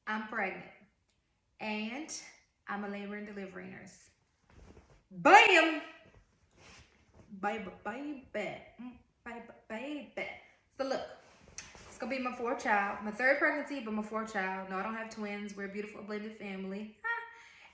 I'm pregnant and I'm a labor and delivery nurse. Bam! Baby, baby, baby, baby. So look, it's gonna be my fourth child, my third pregnancy, but my fourth child. No, I don't have twins. We're a beautiful blended family.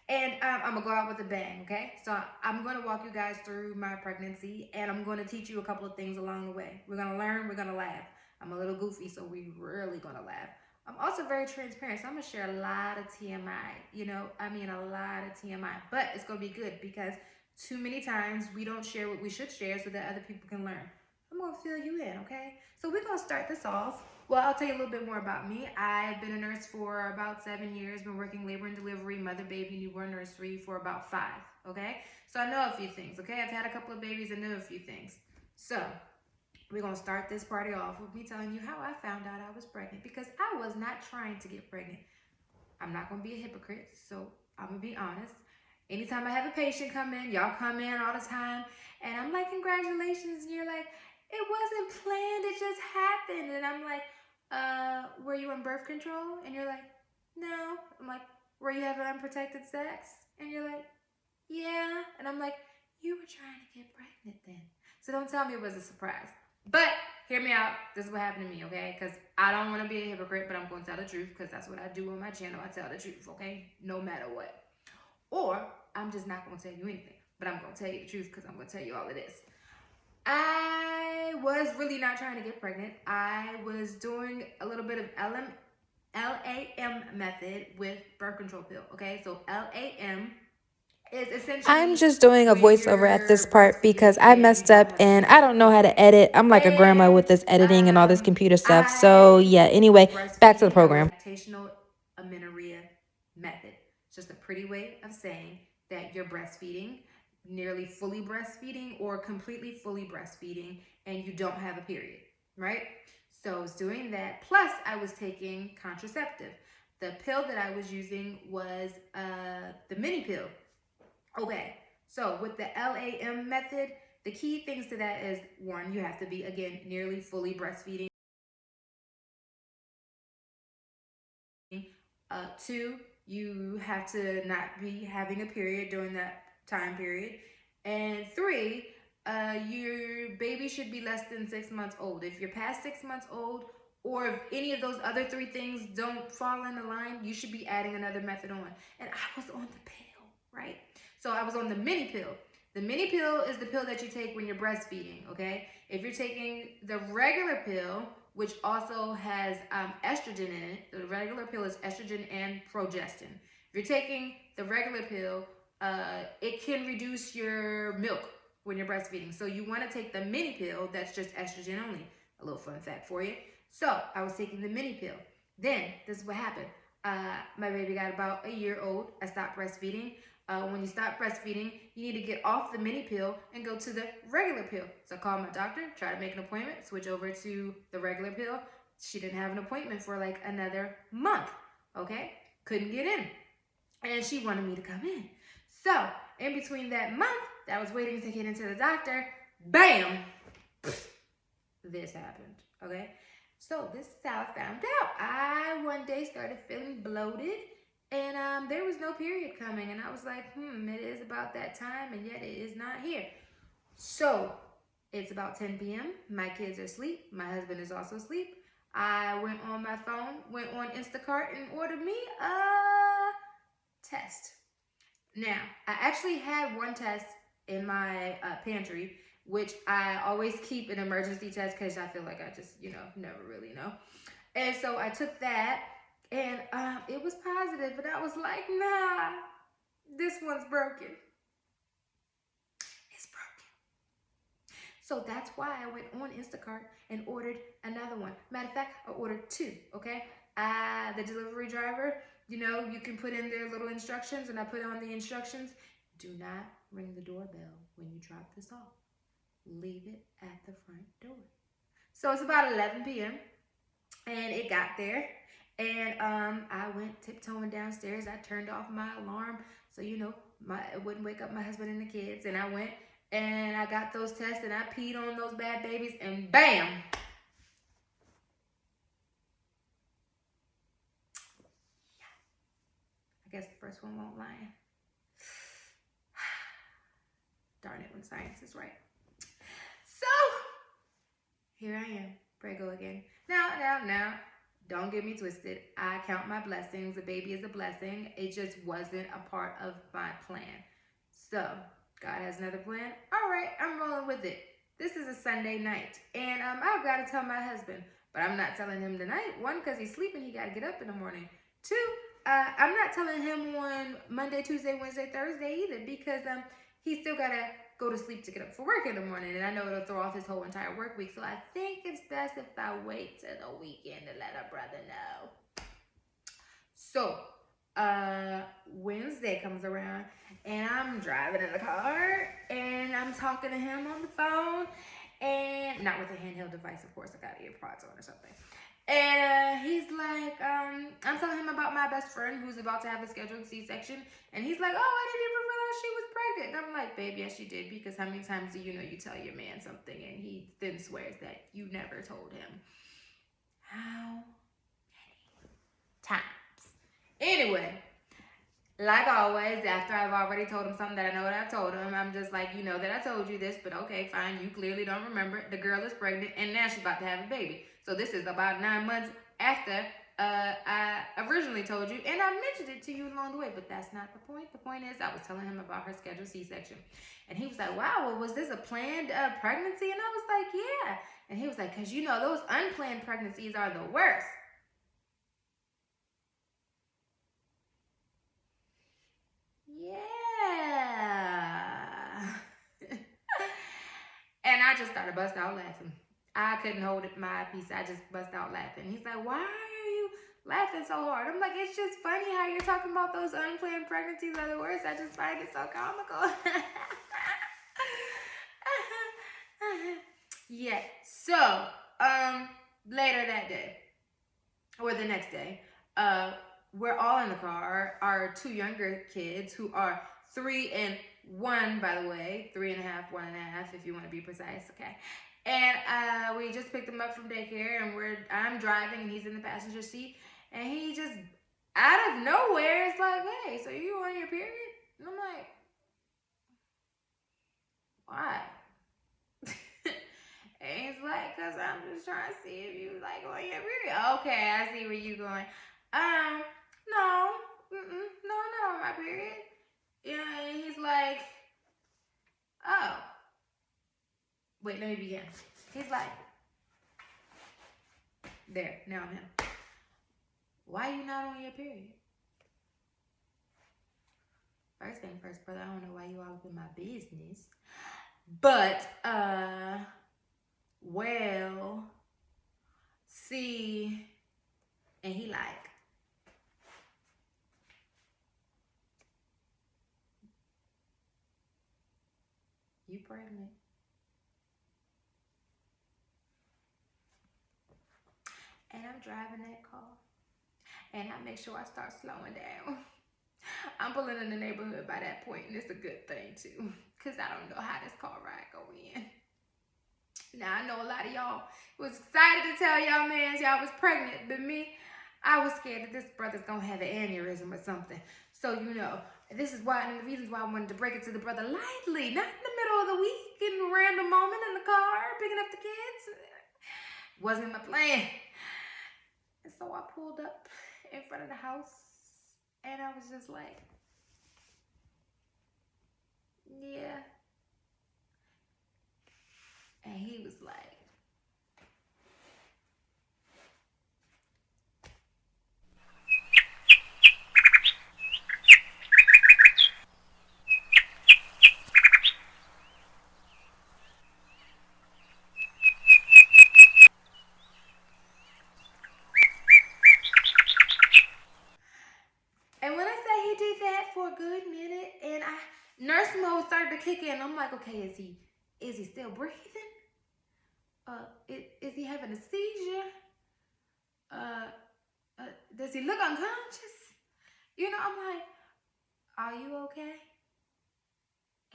And I'm gonna go out with a bang, okay? So I'm gonna walk you guys through my pregnancy and I'm gonna teach you a couple of things along the way. We're gonna learn, we're gonna laugh. I'm a little goofy, so we really gonna laugh. I'm also very transparent, so I'm gonna share a lot of TMI, a lot of TMI, but it's gonna be good because too many times we don't share what we should share so that other people can learn. I'm gonna fill you in, okay? So we're gonna start this off. Well, I'll tell you a little bit more about me. I've been a nurse for about 7 years, been working labor and delivery, mother, baby, newborn nursery for about 5, okay? So I know a few things, okay? I've had a couple of babies and know a few things. So we're gonna start this party off with me telling you how I found out I was pregnant because I was not trying to get pregnant. I'm not gonna be a hypocrite, so I'm gonna be honest. Anytime I have a patient come in, y'all come in all the time, and I'm like, congratulations, and you're like, it wasn't planned, it just happened. And I'm like, were you on birth control? And you're like, no. I'm like, were you having unprotected sex? And you're like, yeah. And I'm like, you were trying to get pregnant then. So don't tell me it was a surprise. But hear me out. This is what happened to me, okay? Because I don't want to be a hypocrite, but I'm going to tell the truth because that's what I do on my channel. I tell the truth, okay? No matter what. Or I'm just not going to tell you anything, but I'm going to tell you the truth because I'm going to tell you all of this. I was really not trying to get pregnant. I was doing a little bit of LAM method with birth control pill, okay? So LAM is I'm essentially just doing a when voiceover at this you're part because breastfeeding I and you messed don't up have a and I period, don't know how to okay? edit. I'm like a grandma with And this editing and all this computer stuff. So, I yeah, anyway, was back to the breastfeeding. I was program. lactational amenorrhea method. It's just a pretty way of saying that you're breastfeeding, nearly fully breastfeeding or completely fully breastfeeding, and you don't have a period, right? So I was doing that. Plus, I was taking contraceptive. The pill that I was using was the mini pill. Okay, so with the LAM method, the key things to that is one, you have to be, again, nearly fully breastfeeding. Two, you have to not be having a period during that time period. And three, your baby should be less than 6 months old. If you're past 6 months old, or if any of those other three things don't fall in the line, you should be adding another method on. And I was on the pill, right? So I was on the mini pill. The mini pill is the pill that you take when you're breastfeeding, okay? If you're taking the regular pill, which also has estrogen in it, the regular pill is estrogen and progestin. If you're taking the regular pill, it can reduce your milk when you're breastfeeding. So you want to take the mini pill that's just estrogen only. A little fun fact for you. So I was taking the mini pill. Then this is what happened. My baby got about a year old. I stopped breastfeeding. When you stop breastfeeding, you need to get off the mini pill and go to the regular pill. So I called my doctor, tried to make an appointment, switch over to the regular pill. She didn't have an appointment for like another month, okay? Couldn't get in. And she wanted me to come in. So in between that month that I was waiting to get into the doctor, bam, this happened, okay? So this is how I found out. I one day started feeling bloated and there was no period coming. And I was like, it is about that time and yet it is not here. So it's about 10 p.m. My kids are asleep. My husband is also asleep. I went on my phone, went on Instacart and ordered me a test. Now, I actually had one test in my pantry, which I always keep an emergency test because I feel like I just, never really know. And so I took that and it was positive, but I was like, nah, this one's broken. It's broken. So that's why I went on Instacart and ordered another one. Matter of fact, I ordered two, okay? The delivery driver, you can put in their little instructions, and I put on the instructions. Do not ring the doorbell when you drop this off. Leave it at the front door. So it's about 11 p.m. and it got there. And I went tiptoeing downstairs. I turned off my alarm so it wouldn't wake up my husband and the kids. And I went and I got those tests and I peed on those bad babies and bam! guess the first one won't lie. Darn it when science is right. So, here I am. Prego again. Now, don't get me twisted. I count my blessings. A baby is a blessing. It just wasn't a part of my plan. So, God has another plan. All right, I'm rolling with it. This is a Sunday night, and I've got to tell my husband, but I'm not telling him tonight. One, because he's sleeping, he got to get up in the morning. Two, I'm not telling him on Monday, Tuesday, Wednesday, Thursday either, because he's still got to go to sleep to get up for work in the morning, and I know it'll throw off his whole entire work week. So I think it's best if I wait till the weekend to let a brother know. So Wednesday comes around, and I'm driving in the car, and I'm talking to him on the phone, and not with a handheld device, of course. I got earpods on or something. And he's like, I'm telling him about my best friend who's about to have a scheduled C-section. And he's like, oh, I didn't even realize she was pregnant. And I'm like, babe, yes, you did. Because how many times do you know you tell your man something and he then swears that you never told him? How many times? Anyway, like always, after I've already told him something that I know that I've told him, I'm just like, you know that I told you this, but okay, fine. You clearly don't remember. The girl is pregnant, and now she's about to have a baby. So this is about 9 months after I originally told you, and I mentioned it to you along the way, but that's not the point. The point is I was telling him about her scheduled C-section, and he was like, wow, well, was this a planned pregnancy? And I was like, yeah. And he was like, because you know those unplanned pregnancies are the worst. Yeah. And I just started busting out laughing. I couldn't hold my peace. I just bust out laughing. He's like, why are you laughing so hard? I'm like, it's just funny how you're talking about those unplanned pregnancies are the worst. I just find it so comical. Yeah. So, later that day, or the next day, we're all in the car. Our two younger kids, who are 3 and 1, by the way, 3.5, 1.5, if you want to be precise, okay. And we just picked him up from daycare, and I'm driving, and he's in the passenger seat, and he just out of nowhere is like, "Hey, so you on your period?" And I'm like, "Why?" And he's like, "Cause I'm just trying to see if you like on your period." Okay, I see where you going. No, no, not on my period. Yeah, and he's like, oh, wait, let me begin. He's like, there, now I'm him. Why you not on your period? First thing first, brother, I don't know why you all up in my business. But, well, see, and he like, you pregnant? And I'm driving that car, and I make sure I start slowing down. I'm pulling in the neighborhood by that point, and it's a good thing too, because I don't know how this car ride go in. Now, I know a lot of y'all was excited to tell y'all mans y'all was pregnant, but me, I was scared that this brother's gonna have an aneurysm or something. So, you know, this is why, and the reasons why I wanted to break it to the brother lightly, not in the middle of the week, in a random moment in the car, picking up the kids. Wasn't my plan. And so I pulled up in front of the house, and I was just like, yeah. And he was like, and when I say he did that for a good minute, and nurse mode started to kick in, I'm like, okay, is he still breathing? Is he having a seizure? Uh, does he look unconscious? You know, I'm like, are you okay?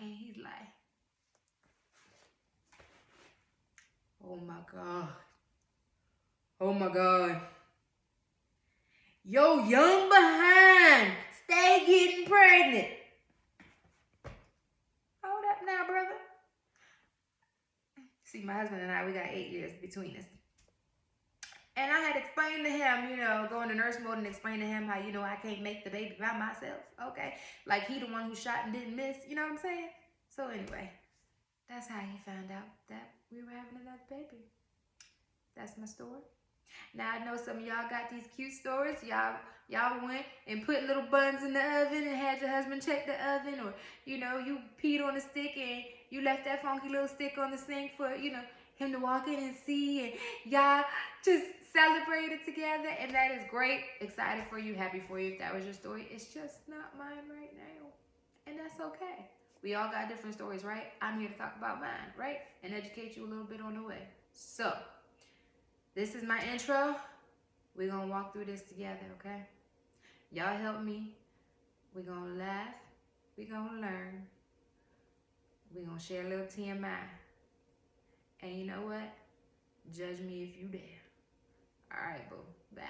And he's like, oh my God. Oh my God. Yo, young behind stay getting pregnant. Hold up now, brother. See, my husband and I, we got 8 years between us. And I had explained to him, go into nurse mode and explain to him how, I can't make the baby by myself. Okay. Like he the one who shot and didn't miss. You know what I'm saying? So anyway, that's how he found out that we were having another baby. That's my story. Now I know some of y'all got these cute stories. Y'all went and put little buns in the oven and had your husband check the oven, or you peed on a stick and you left that funky little stick on the sink for him to walk in and see, and y'all just celebrated together, and that is great. Excited for you, happy for you if that was your story. It's just not mine right now, and that's okay. We all got different stories, right? I'm here to talk about mine, right? And educate you a little bit on the way. So, this is my intro. We're going to walk through this together, okay? Y'all help me. We're going to laugh. We're going to learn. We're going to share a little TMI. And you know what? Judge me if you dare. All right, boo. Bye.